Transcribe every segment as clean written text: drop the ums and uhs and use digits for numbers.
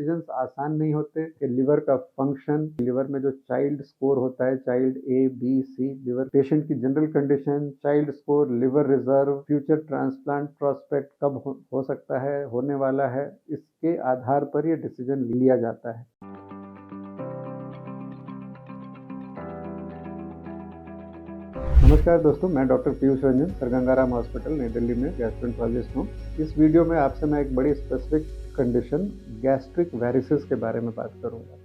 Decisions आसान नहीं होते कि लिवर का फंक्शन, लिवर में जो चाइल्ड स्कोर होता है, Child A B C, liver patient की general condition, Child score, liver reserve, future transplant prospect कब हो सकता है, होने वाला है, इसके आधार पर ये डिसीजन लिया जाता है। नमस्कार दोस्तों, मैं doctor Piyush Ranjan, sir Gangaram hospital नई दिल्ली में गैस्ट्रोएंटरोलॉजिस्ट हूँ। इस वीडियो में आपसे मैं एक बड़ी स्पेसिफिक कंडीशन गैस्ट्रिक वेरिसेस के बारे में बात करूँगा।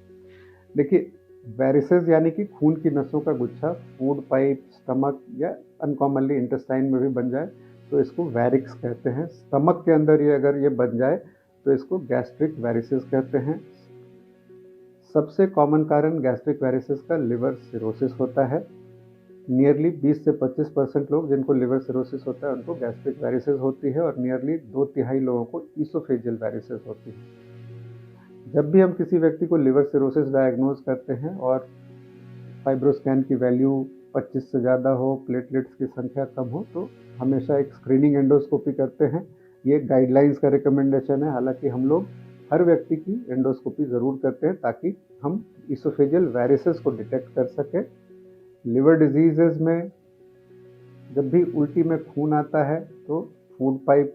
देखिए, वेरिसेस यानी कि खून की नसों का गुच्छा फूड पाइप, स्टमक या अनकॉमनली इंटेस्टाइन में भी बन जाए तो इसको वेरिक्स कहते हैं। स्टमक के अंदर अगर ये बन जाए तो इसको गैस्ट्रिक वेरिसेस कहते हैं। सबसे कॉमन कारण गैस्ट्रिक वेरिसेस का लिवर सिरोसिस होता है। नियरली 20 से 25% लोग जिनको लिवर सिरोसिस होता है उनको गैस्ट्रिक वेरिसेस होती है और नियरली 2/3 लोगों को ईसोफेजियल वेरिसेस होती है। जब भी हम किसी व्यक्ति को लिवर सिरोसिस डायग्नोज करते हैं और फाइब्रोस्कैन की वैल्यू 25 से ज़्यादा हो, प्लेटलेट्स की संख्या कम हो, तो हमेशा एक स्क्रीनिंग एंडोस्कोपी करते हैं। ये गाइडलाइंस का रिकमेंडेशन है। हालांकि हम लोग हर व्यक्ति की एंडोस्कोपी ज़रूर करते हैं ताकि हम ईसोफेजियल वेरिसेस को डिटेक्ट कर सकें। लिवर डिजीजेज में जब भी उल्टी में खून आता है तो फूड पाइप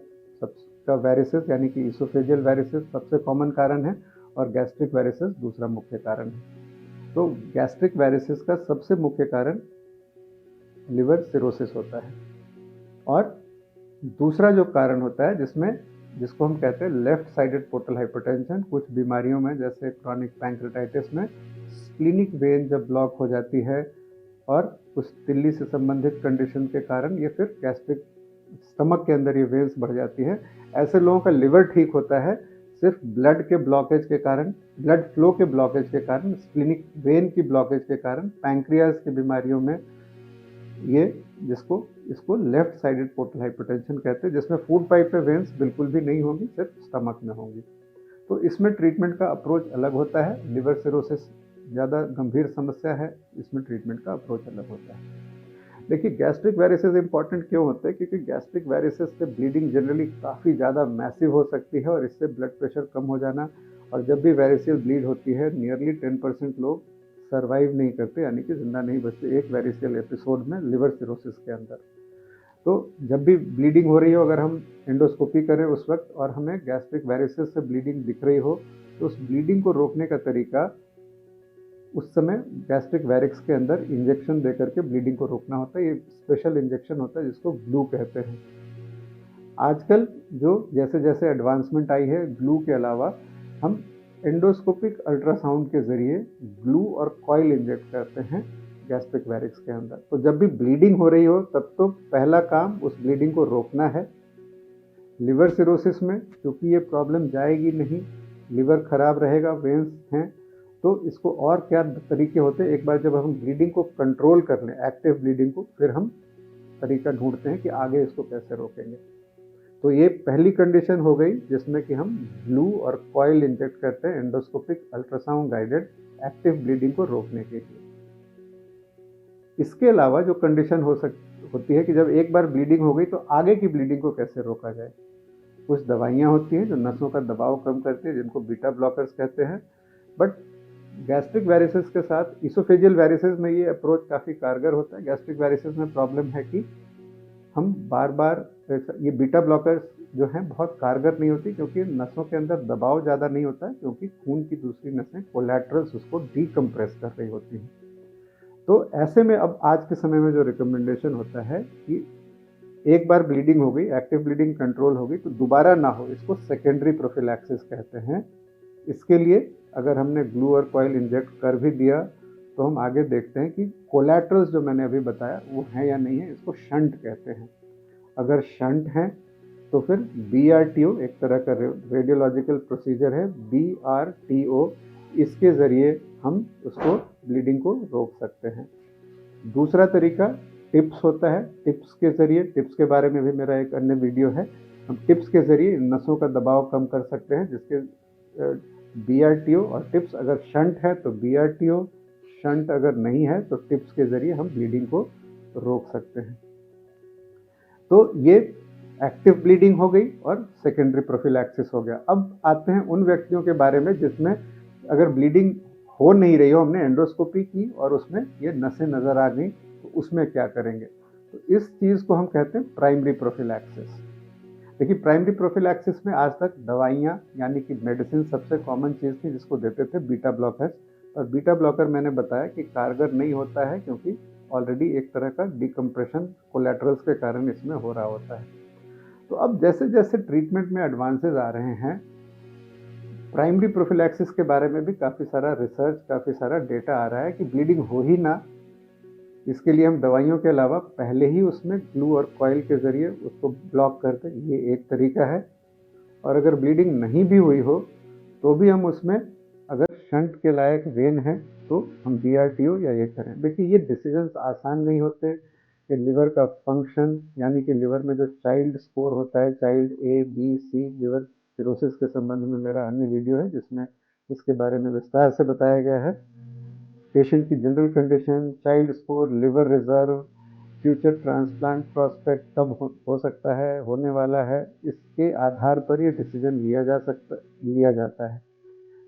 का वेरिसेस यानी कि ईसोफेजियल वेरिसेस सबसे कॉमन कारण है और गैस्ट्रिक वेरिसेस दूसरा मुख्य कारण है। तो गैस्ट्रिक वेरिसेस का सबसे मुख्य कारण लिवर सिरोसिस होता है। और दूसरा जो कारण होता है जिसको हम कहते हैं लेफ्ट साइडेड पोर्टल हाइपरटेंशन, कुछ बीमारियों में जैसे क्रॉनिक पैंक्रेटाइटिस में स्प्लीनिक वेन जब ब्लॉक हो जाती है और उस तिल्ली से संबंधित कंडीशन के कारण ये फिर गैस्ट्रिक स्टमक के अंदर ये वेन्स बढ़ जाती है। ऐसे लोगों का लिवर ठीक होता है सिर्फ ब्लड के ब्लॉकेज के कारण, ब्लड फ्लो के ब्लॉकेज के कारण, स्प्लीनिक वेन की ब्लॉकेज के कारण। पैंक्रियाज की बीमारियों में ये इसको लेफ्ट साइडेड पोर्टल हाइपरटेंशन कहते हैं, जिसमें फूड पाइप पे वेन्स बिल्कुल भी नहीं होंगी, सिर्फ स्टमक में होंगी। तो इसमें ट्रीटमेंट का अप्रोच अलग होता है। लिवर सिरोसिस ज़्यादा गंभीर समस्या है, इसमें ट्रीटमेंट का अप्रोच अलग होता है। देखिए, गैस्ट्रिक वेरिसेस इंपॉर्टेंट क्यों होते हैं? क्योंकि गैस्ट्रिक वेरिसेस से ब्लीडिंग जनरली काफ़ी ज़्यादा मैसिव हो सकती है और इससे ब्लड प्रेशर कम हो जाना, और जब भी वेरिसेस ब्लीड होती है नियरली 10% लोग सर्वाइव नहीं करते, यानी कि जिंदा नहीं बचते एक वेरिसियल एपिसोड में लिवर सिरोसिस के अंदर। तो जब भी ब्लीडिंग हो रही हो, अगर हम एंडोस्कोपी करें उस वक्त और हमें गैस्ट्रिक वेरिसेस से ब्लीडिंग दिख रही हो, तो उस ब्लीडिंग को रोकने का तरीका उस समय गैस्ट्रिक वेरिक्स के अंदर इंजेक्शन देकर के ब्लीडिंग को रोकना होता है। ये स्पेशल इंजेक्शन होता है जिसको ग्लू कहते हैं। आजकल जो जैसे जैसे एडवांसमेंट आई है, ग्लू के अलावा हम एंडोस्कोपिक अल्ट्रासाउंड के जरिए ग्लू और कॉइल इंजेक्ट करते हैं गैस्ट्रिक वेरिक्स के अंदर। तो जब भी ब्लीडिंग हो रही हो तब तो पहला काम उस ब्लीडिंग को रोकना है। लिवर सिरोसिस में क्योंकि ये प्रॉब्लम जाएगी नहीं, लिवर खराब रहेगा, वेन्स हैं, तो इसको और क्या तरीके होते हैं। एक बार जब हम ब्लीडिंग को कंट्रोल कर लें, एक्टिव ब्लीडिंग को, फिर हम तरीका ढूंढते हैं कि आगे इसको कैसे रोकेंगे। तो ये पहली कंडीशन हो गई जिसमें कि हम ग्लू और कॉइल इंजेक्ट करते हैं endoscopic ultrasound guided active bleeding को रोकने के लिए। इसके अलावा जो कंडीशन होती है कि जब एक बार ब्लीडिंग हो गई तो आगे की ब्लीडिंग को कैसे रोका जाए। कुछ दवाइयाँ होती हैं जो नसों का दबाव कम करती है, जिनको बीटा ब्लॉकर्स कहते हैं। बट गैस्ट्रिक वेरिसेस के साथ ईसोफेजियल वेरिसेस में ये अप्रोच काफ़ी कारगर होता है। गैस्ट्रिक वेरिसेस में प्रॉब्लम है कि हम बार बार ये बीटा ब्लॉकर्स जो हैं बहुत कारगर नहीं होती, क्योंकि नसों के अंदर दबाव ज़्यादा नहीं होता है, क्योंकि खून की दूसरी नसें कोलैटरल्स उसको डीकम्प्रेस कर रही होती हैं। तो ऐसे में अब आज के समय में जो रिकमेंडेशन होता है कि एक बार ब्लीडिंग हो गई, एक्टिव ब्लीडिंग कंट्रोल हो गई, तो दोबारा ना हो, इसको सेकेंडरी प्रोफिलैक्सिस कहते हैं। इसके लिए अगर हमने ग्लू और कॉइल इंजेक्ट कर भी दिया तो हम आगे देखते हैं कि कोलैटरल्स जो मैंने अभी बताया वो हैं या नहीं है। इसको शंट कहते हैं। अगर शंट हैं तो फिर BRTO, एक तरह का रेडियोलॉजिकल प्रोसीजर है, BRTO, इसके ज़रिए हम उसको ब्लीडिंग को रोक सकते हैं। दूसरा तरीका टिप्स होता है। टिप्स के ज़रिए, टिप्स के बारे में भी मेरा एक अन्य वीडियो है, हम टिप्स के ज़रिए नसों का दबाव कम कर सकते हैं, जिसके BRTO और टिप्स। अगर शंट है तो BRTO, शंट अगर नहीं है तो टिप्स के ज़रिए हम ब्लीडिंग को रोक सकते हैं। तो ये एक्टिव ब्लीडिंग हो गई और सेकेंडरी प्रोफिलैक्सिस हो गया। अब आते हैं उन व्यक्तियों के बारे में जिसमें अगर ब्लीडिंग हो नहीं रही हो, हमने एंडोस्कोपी की और उसमें ये नसें नज़र आ गई, तो उसमें क्या करेंगे? तो इस चीज़ को हम कहते हैं प्राइमरी प्रोफिलैक्सिस। देखिए, प्राइमरी प्रोफिलैक्सिस में आज तक दवाइयाँ यानी कि मेडिसिन सबसे कॉमन चीज़ थी जिसको देते थे बीटा ब्लॉकर्स, और बीटा ब्लॉकर मैंने बताया कि कारगर नहीं होता है क्योंकि ऑलरेडी एक तरह का डिकम्प्रेशन कोलैटरल्स के कारण इसमें हो रहा होता है। तो अब जैसे जैसे ट्रीटमेंट में एडवांसेस आ रहे हैं, प्राइमरी प्रोफिलैक्सिस के बारे में भी काफ़ी सारा रिसर्च, काफ़ी सारा डेटा आ रहा है कि ब्लीडिंग हो ही ना, इसके लिए हम दवाइयों के अलावा पहले ही उसमें ग्लू और कॉइल के ज़रिए उसको ब्लॉक कर दें, ये एक तरीका है। और अगर ब्लीडिंग नहीं भी हुई हो तो भी हम उसमें अगर शंट के लायक वेन है तो हम BRTO या ये करें। देखिए, ये डिसीजंस आसान नहीं होते कि लिवर का फंक्शन यानी कि लिवर में जो चाइल्ड स्कोर होता है, child A, B, C, liver cirrhosis के संबंध में मेरा अन्य वीडियो है जिसमें इसके बारे में विस्तार से बताया गया है। पेशेंट की general condition, Child score, liver reserve, future transplant prospect कब हो सकता है, होने वाला है, इसके आधार पर ये डिसीजन लिया जाता है।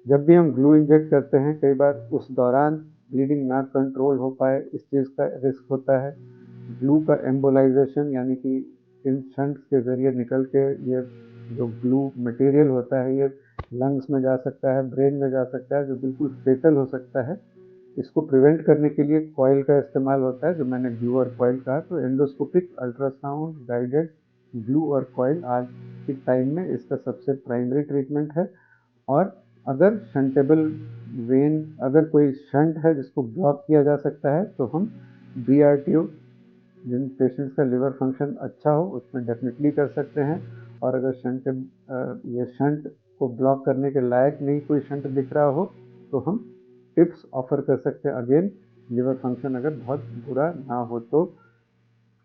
जब भी हम ग्लू इंजेक्ट करते हैं, कई बार उस दौरान ब्लीडिंग ना कंट्रोल हो पाए, इस चीज़ का रिस्क होता है। ग्लू का एम्बोलाइजेशन यानी कि इन शंट्स के ज़रिए निकल के ये जो ग्लू मटेरियल होता है, ये लंग्स में जा सकता है, ब्रेन में जा सकता है, जो बिल्कुल फेटल हो सकता है। इसको प्रिवेंट करने के लिए कॉइल का इस्तेमाल होता है, जो मैंने ग्लू और कॉइल कहा। तो एंडोस्कोपिक अल्ट्रासाउंड गाइडेड ग्लू और कॉइल आज के टाइम में इसका सबसे प्राइमरी ट्रीटमेंट है। और अगर शंटेबल वेन, अगर कोई शंट है जिसको ब्लॉक किया जा सकता है, तो हम BRTO जिन पेशेंट्स का लिवर फंक्शन अच्छा हो उसमें डेफिनेटली कर सकते हैं। और अगर ये शंट को ब्लॉक करने के लायक नहीं कोई शंट दिख रहा हो तो हम टिप्स ऑफर कर सकते हैं। अगेन, लिवर फंक्शन अगर बहुत बुरा ना हो तो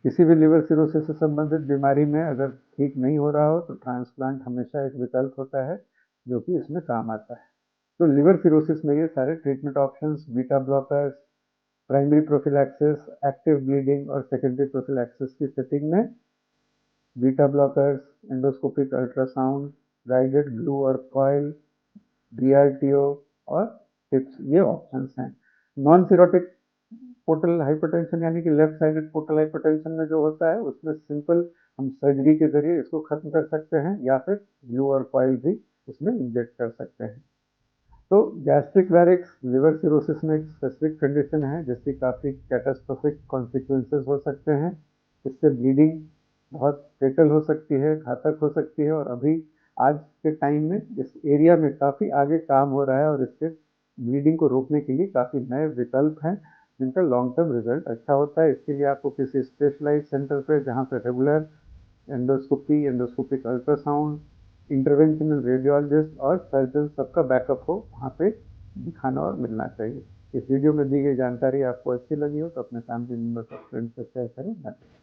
किसी भी लिवर सिरोसिस से संबंधित बीमारी में अगर ठीक नहीं हो रहा हो तो ट्रांसप्लांट हमेशा एक विकल्प होता है जो कि इसमें काम आता है। तो लिवर सिरोसिस में ये सारे treatment options, beta blockers, primary prophylaxis, active bleeding और सेकेंडरी प्रोफिलैक्सिस की सेटिंग में beta blockers, endoscopic ultrasound, guided glue और कॉइल, BRTO और टिप्स, ये ऑप्शंस हैं। नॉन सिरोटिक पोर्टल हाइपरटेंशन यानी कि लेफ्ट साइडेड पोर्टल हाइपरटेंशन में जो होता है उसमें सिंपल हम सर्जरी के जरिए इसको खत्म कर सकते हैं या फिर ग्लू और कॉइल भी इसमें इंजेक्ट कर सकते हैं। तो गैस्ट्रिक वैरिक्स लिवर सिरोसिस में एक स्पेसिफिक कंडीशन है जिसकी काफ़ी कैटास्ट्रोफिक कॉन्सिक्वेंसेस हो सकते हैं। इससे ब्लीडिंग बहुत फेटल हो सकती है, घातक हो सकती है। और अभी आज के टाइम में इस एरिया में काफ़ी आगे काम हो रहा है और इससे ब्लीडिंग को रोकने के लिए काफ़ी नए विकल्प हैं जिनका लॉन्ग टर्म रिजल्ट अच्छा होता है। इसके लिए आपको किसी स्पेशलाइज्ड सेंटर पे जहाँ पे regular endoscopy, endoscopic ultrasound, interventional radiologist और सर्जन सबका बैकअप हो, वहाँ पे दिखाना और मिलना चाहिए। इस वीडियो में दी गई जानकारी आपको अच्छी लगी हो तो अपने फैमिली मेम्बर्स और फ्रेंड्स से शेयर करें। धन्यवाद।